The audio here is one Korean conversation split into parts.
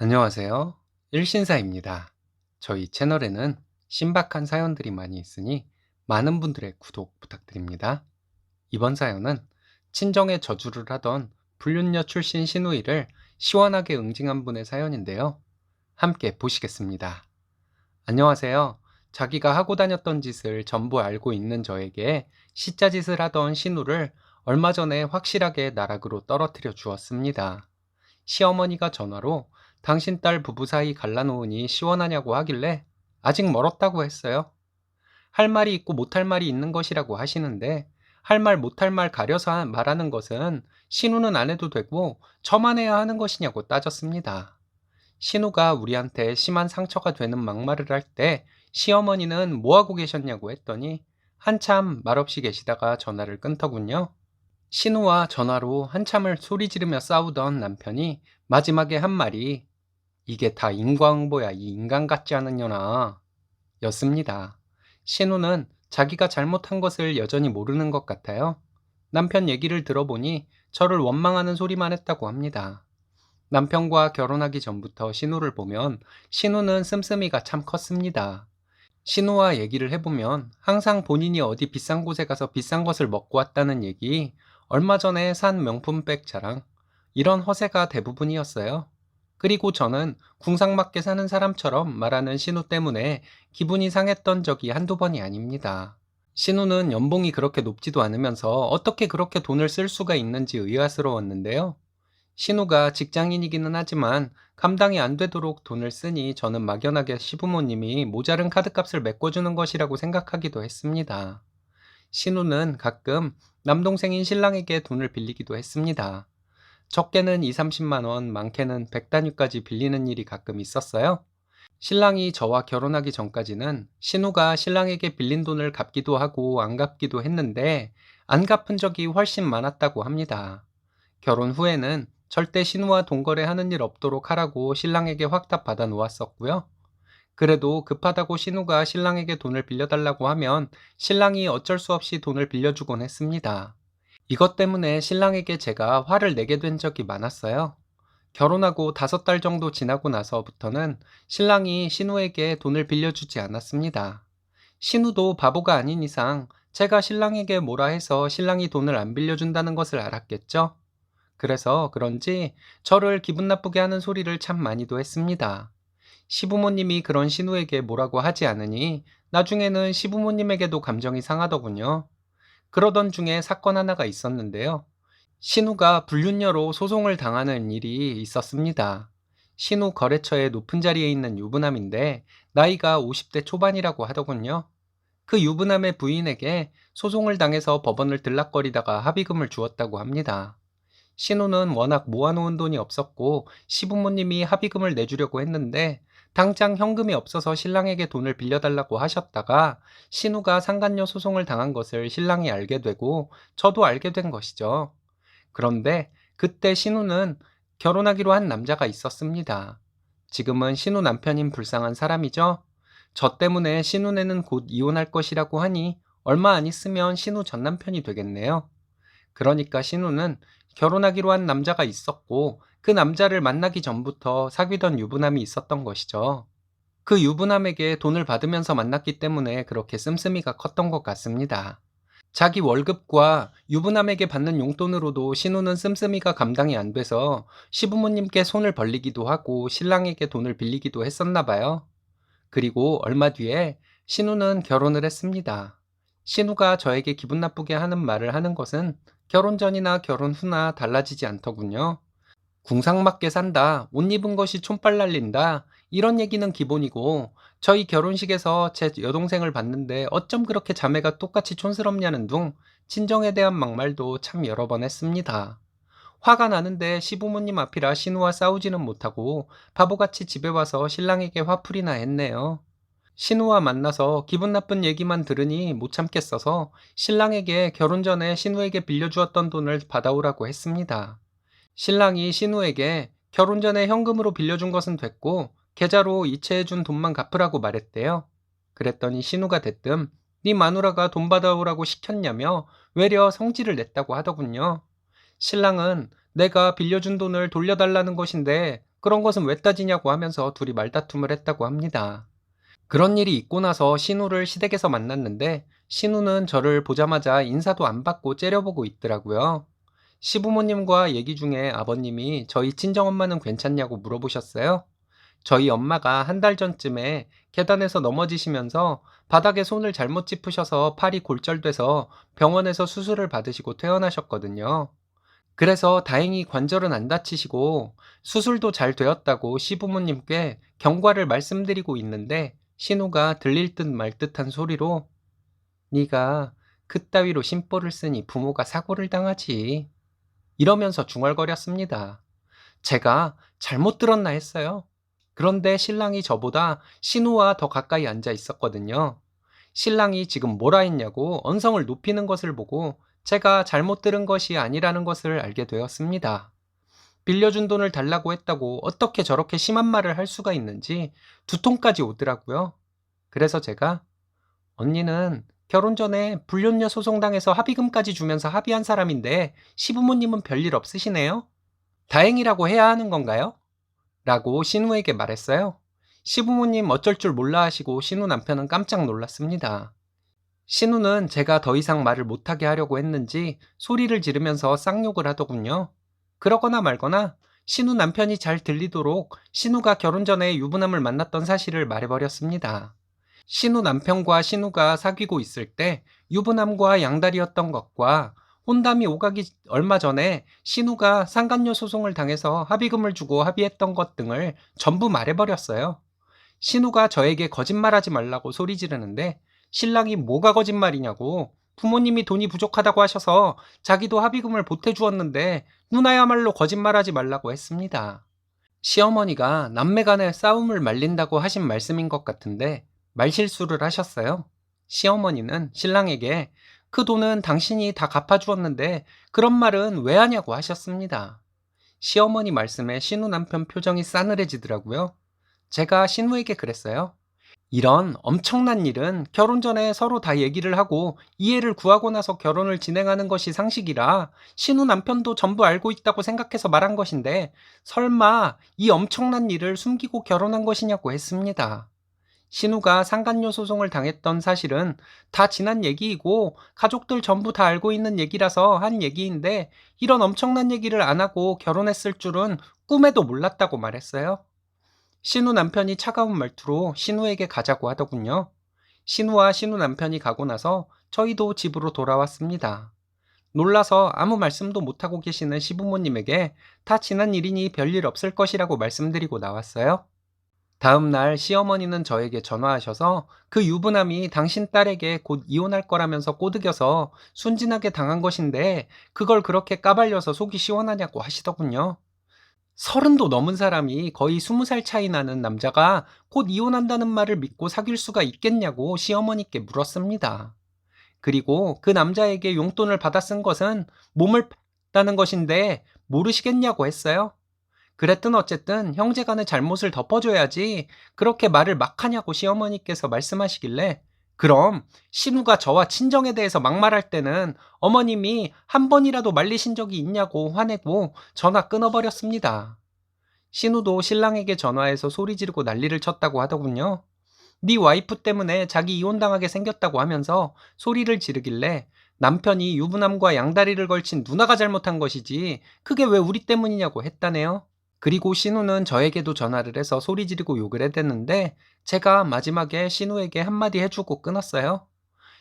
안녕하세요. 일신사입니다. 저희 채널에는 신박한 사연들이 많이 있으니 많은 분들의 구독 부탁드립니다. 이번 사연은 친정에 저주를 하던 불륜녀 출신 시누이를 시원하게 응징한 분의 사연인데요. 함께 보시겠습니다. 안녕하세요. 자기가 하고 다녔던 짓을 전부 알고 있는 저에게 시짜짓을 하던 신우를 얼마 전에 확실하게 나락으로 떨어뜨려 주었습니다. 시어머니가 전화로 당신 딸 부부 사이 갈라놓으니 시원하냐고 하길래 아직 멀었다고 했어요. 할 말이 있고 못할 말이 있는 것이라고 하시는데 할 말 못할 말 가려서 말하는 것은 신우는 안 해도 되고 저만 해야 하는 것이냐고 따졌습니다. 신우가 우리한테 심한 상처가 되는 막말을 할 때 시어머니는 뭐하고 계셨냐고 했더니 한참 말없이 계시다가 전화를 끊더군요. 신우와 전화로 한참을 소리 지르며 싸우던 남편이 마지막에 한 말이 "이게 다 인과응보야, 이 인간 같지 않은 년아" 였습니다. 신우는 자기가 잘못한 것을 여전히 모르는 것 같아요. 남편 얘기를 들어보니 저를 원망하는 소리만 했다고 합니다. 남편과 결혼하기 전부터 신우를 보면 신우는 씀씀이가 참 컸습니다. 신우와 얘기를 해보면 항상 본인이 어디 비싼 곳에 가서 비싼 것을 먹고 왔다는 얘기, 얼마 전에 산 명품백 자랑, 이런 허세가 대부분이었어요. 그리고 저는 궁상맞게 사는 사람처럼 말하는 신우 때문에 기분이 상했던 적이 한두 번이 아닙니다. 신우는 연봉이 그렇게 높지도 않으면서 어떻게 그렇게 돈을 쓸 수가 있는지 의아스러웠는데요. 신우가 직장인이기는 하지만 감당이 안 되도록 돈을 쓰니 저는 막연하게 시부모님이 모자른 카드값을 메꿔주는 것이라고 생각하기도 했습니다. 신우는 가끔 남동생인 신랑에게 돈을 빌리기도 했습니다. 적게는 2, 30만 원, 많게는 100단위까지 빌리는 일이 가끔 있었어요. 신랑이 저와 결혼하기 전까지는 신우가 신랑에게 빌린 돈을 갚기도 하고 안 갚기도 했는데 안 갚은 적이 훨씬 많았다고 합니다. 결혼 후에는 절대 신우와 돈거래하는 일 없도록 하라고 신랑에게 확답 받아 놓았었고요. 그래도 급하다고 신우가 신랑에게 돈을 빌려달라고 하면 신랑이 어쩔 수 없이 돈을 빌려주곤 했습니다. 이것 때문에 신랑에게 제가 화를 내게 된 적이 많았어요. 결혼하고 5달 정도 지나고 나서부터는 신랑이 신우에게 돈을 빌려주지 않았습니다. 신우도 바보가 아닌 이상 제가 신랑에게 뭐라 해서 신랑이 돈을 안 빌려준다는 것을 알았겠죠? 그래서 그런지 저를 기분 나쁘게 하는 소리를 참 많이도 했습니다. 시부모님이 그런 신우에게 뭐라고 하지 않으니 나중에는 시부모님에게도 감정이 상하더군요. 그러던 중에 사건 하나가 있었는데요. 신우가 불륜녀로 소송을 당하는 일이 있었습니다. 신우 거래처의 높은 자리에 있는 유부남인데 나이가 50대 초반이라고 하더군요. 그 유부남의 부인에게 소송을 당해서 법원을 들락거리다가 합의금을 주었다고 합니다. 신우는 워낙 모아놓은 돈이 없었고 시부모님이 합의금을 내주려고 했는데 당장 현금이 없어서 신랑에게 돈을 빌려달라고 하셨다가 신우가 상간녀 소송을 당한 것을 신랑이 알게 되고 저도 알게 된 것이죠. 그런데 그때 신우는 결혼하기로 한 남자가 있었습니다. 지금은 신우 남편인 불쌍한 사람이죠. 저 때문에 신우네는 곧 이혼할 것이라고 하니 얼마 안 있으면 신우 전 남편이 되겠네요. 그러니까 신우는 결혼하기로 한 남자가 있었고 그 남자를 만나기 전부터 사귀던 유부남이 있었던 것이죠. 그 유부남에게 돈을 받으면서 만났기 때문에 그렇게 씀씀이가 컸던 것 같습니다. 자기 월급과 유부남에게 받는 용돈으로도 신우는 씀씀이가 감당이 안 돼서 시부모님께 손을 벌리기도 하고 신랑에게 돈을 빌리기도 했었나 봐요. 그리고 얼마 뒤에 신우는 결혼을 했습니다. 신우가 저에게 기분 나쁘게 하는 말을 하는 것은 결혼 전이나 결혼 후나 달라지지 않더군요. 궁상맞게 산다, 옷 입은 것이 촌빨 날린다, 이런 얘기는 기본이고, 저희 결혼식에서 제 여동생을 봤는데 어쩜 그렇게 자매가 똑같이 촌스럽냐는 둥, 친정에 대한 막말도 참 여러 번 했습니다. 화가 나는데 시부모님 앞이라 신우와 싸우지는 못하고 바보같이 집에 와서 신랑에게 화풀이나 했네요. 신우와 만나서 기분 나쁜 얘기만 들으니 못 참겠어서 신랑에게 결혼 전에 신우에게 빌려주었던 돈을 받아오라고 했습니다. 신랑이 신우에게 결혼 전에 현금으로 빌려준 것은 됐고 계좌로 이체해준 돈만 갚으라고 말했대요. 그랬더니 신우가 대뜸 네 마누라가 돈 받아오라고 시켰냐며 외려 성질을 냈다고 하더군요. 신랑은 내가 빌려준 돈을 돌려달라는 것인데 그런 것은 왜 따지냐고 하면서 둘이 말다툼을 했다고 합니다. 그런 일이 있고 나서 신우를 시댁에서 만났는데 신우는 저를 보자마자 인사도 안 받고 째려보고 있더라고요. 시부모님과 얘기 중에 아버님이 저희 친정엄마는 괜찮냐고 물어보셨어요. 저희 엄마가 한 달 전쯤에 계단에서 넘어지시면서 바닥에 손을 잘못 짚으셔서 팔이 골절돼서 병원에서 수술을 받으시고 퇴원하셨거든요. 그래서 다행히 관절은 안 다치시고 수술도 잘 되었다고 시부모님께 경과를 말씀드리고 있는데 신우가 들릴 듯 말 듯한 소리로 네가 그따위로 심보를 쓰니 부모가 사고를 당하지 이러면서 중얼거렸습니다. 제가 잘못 들었나 했어요. 그런데 신랑이 저보다 신우와 더 가까이 앉아 있었거든요. 신랑이 지금 뭐라 했냐고 언성을 높이는 것을 보고 제가 잘못 들은 것이 아니라는 것을 알게 되었습니다. 빌려준 돈을 달라고 했다고 어떻게 저렇게 심한 말을 할 수가 있는지 두통까지 오더라고요. 그래서 제가 언니는 결혼 전에 불륜녀 소송당해서 합의금까지 주면서 합의한 사람인데 시부모님은 별일 없으시네요? 다행이라고 해야 하는 건가요? 라고 신우에게 말했어요. 시부모님 어쩔 줄 몰라 하시고 신우 남편은 깜짝 놀랐습니다. 신우는 제가 더 이상 말을 못하게 하려고 했는지 소리를 지르면서 쌍욕을 하더군요. 그러거나 말거나 신우 남편이 잘 들리도록 신우가 결혼 전에 유부남을 만났던 사실을 말해버렸습니다. 신우 남편과 신우가 사귀고 있을 때 유부남과 양다리였던 것과 혼담이 오가기 얼마 전에 신우가 상간녀 소송을 당해서 합의금을 주고 합의했던 것 등을 전부 말해버렸어요. 신우가 저에게 거짓말하지 말라고 소리 지르는데 신랑이 뭐가 거짓말이냐고 부모님이 돈이 부족하다고 하셔서 자기도 합의금을 보태주었는데 누나야말로 거짓말하지 말라고 했습니다. 시어머니가 남매 간의 싸움을 말린다고 하신 말씀인 것 같은데 말실수를 하셨어요. 시어머니는 신랑에게 그 돈은 당신이 다 갚아주었는데 그런 말은 왜 하냐고 하셨습니다. 시어머니 말씀에 신우 남편 표정이 싸늘해지더라고요. 제가 신우에게 그랬어요. 이런 엄청난 일은 결혼 전에 서로 다 얘기를 하고 이해를 구하고 나서 결혼을 진행하는 것이 상식이라 신우 남편도 전부 알고 있다고 생각해서 말한 것인데 설마 이 엄청난 일을 숨기고 결혼한 것이냐고 했습니다. 신우가 상간녀 소송을 당했던 사실은 다 지난 얘기이고 가족들 전부 다 알고 있는 얘기라서 한 얘기인데 이런 엄청난 얘기를 안 하고 결혼했을 줄은 꿈에도 몰랐다고 말했어요. 신우 남편이 차가운 말투로 신우에게 가자고 하더군요. 신우와 신우 남편이 가고 나서 저희도 집으로 돌아왔습니다. 놀라서 아무 말씀도 못하고 계시는 시부모님에게 다 지난 일이니 별일 없을 것이라고 말씀드리고 나왔어요. 다음 날 시어머니는 저에게 전화하셔서 그 유부남이 당신 딸에게 곧 이혼할 거라면서 꼬드겨서 순진하게 당한 것인데 그걸 그렇게 까발려서 속이 시원하냐고 하시더군요. 30도 넘은 사람이 거의 20살 차이 나는 남자가 곧 이혼한다는 말을 믿고 사귈 수가 있겠냐고 시어머니께 물었습니다. 그리고 그 남자에게 용돈을 받아 쓴 것은 몸을 팠다는 것인데 모르시겠냐고 했어요. 그랬든 어쨌든 형제간의 잘못을 덮어줘야지 그렇게 말을 막 하냐고 시어머니께서 말씀하시길래 그럼 신우가 저와 친정에 대해서 막말할 때는 어머님이 한 번이라도 말리신 적이 있냐고 화내고 전화 끊어버렸습니다. 신우도 신랑에게 전화해서 소리 지르고 난리를 쳤다고 하더군요. 네 와이프 때문에 자기 이혼당하게 생겼다고 하면서 소리를 지르길래 남편이 유부남과 양다리를 걸친 누나가 잘못한 것이지 그게 왜 우리 때문이냐고 했다네요. 그리고 신우는 저에게도 전화를 해서 소리 지르고 욕을 해댔는데 제가 마지막에 신우에게 한마디 해주고 끊었어요.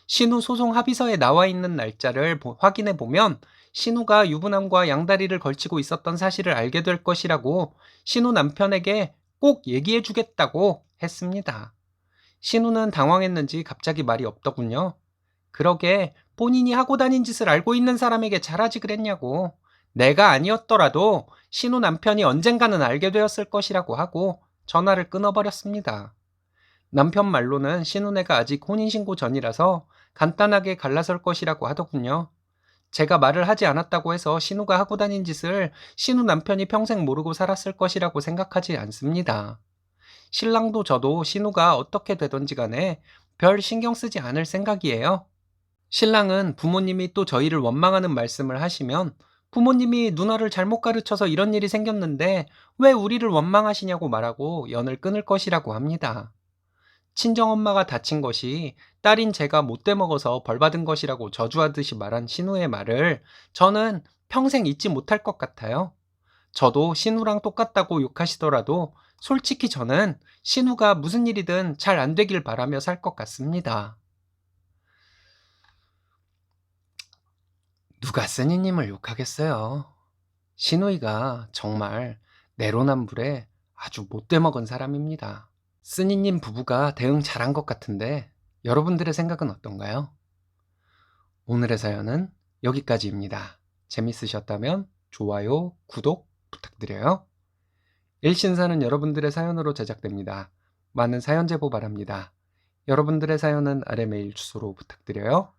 신우 소송 합의서에 나와 있는 날짜를 확인해 보면 신우가 유부남과 양다리를 걸치고 있었던 사실을 알게 될 것이라고 신우 남편에게 꼭 얘기해 주겠다고 했습니다. 신우는 당황했는지 갑자기 말이 없더군요. 그러게 본인이 하고 다닌 짓을 알고 있는 사람에게 잘하지 그랬냐고. 내가 아니었더라도 신우 남편이 언젠가는 알게 되었을 것이라고 하고 전화를 끊어버렸습니다. 남편 말로는 신우네가 아직 혼인신고 전이라서 간단하게 갈라설 것이라고 하더군요. 제가 말을 하지 않았다고 해서 신우가 하고 다닌 짓을 신우 남편이 평생 모르고 살았을 것이라고 생각하지 않습니다. 신랑도 저도 신우가 어떻게 되던지 간에 별 신경 쓰지 않을 생각이에요. 신랑은 부모님이 또 저희를 원망하는 말씀을 하시면 부모님이 누나를 잘못 가르쳐서 이런 일이 생겼는데 왜 우리를 원망하시냐고 말하고 연을 끊을 것이라고 합니다. 친정엄마가 다친 것이 딸인 제가 못돼 먹어서 벌 받은 것이라고 저주하듯이 말한 신우의 말을 저는 평생 잊지 못할 것 같아요. 저도 신우랑 똑같다고 욕하시더라도 솔직히 저는 신우가 무슨 일이든 잘 안 되길 바라며 살 것 같습니다. 누가 쓰니님을 욕하겠어요. 신우이가 정말 내로남불에 아주 못돼 먹은 사람입니다. 쓰니님 부부가 대응 잘한 것 같은데 여러분들의 생각은 어떤가요? 오늘의 사연은 여기까지입니다. 재밌으셨다면 좋아요, 구독 부탁드려요. 일신사는 여러분들의 사연으로 제작됩니다. 많은 사연 제보 바랍니다. 여러분들의 사연은 아래 메일 주소로 부탁드려요.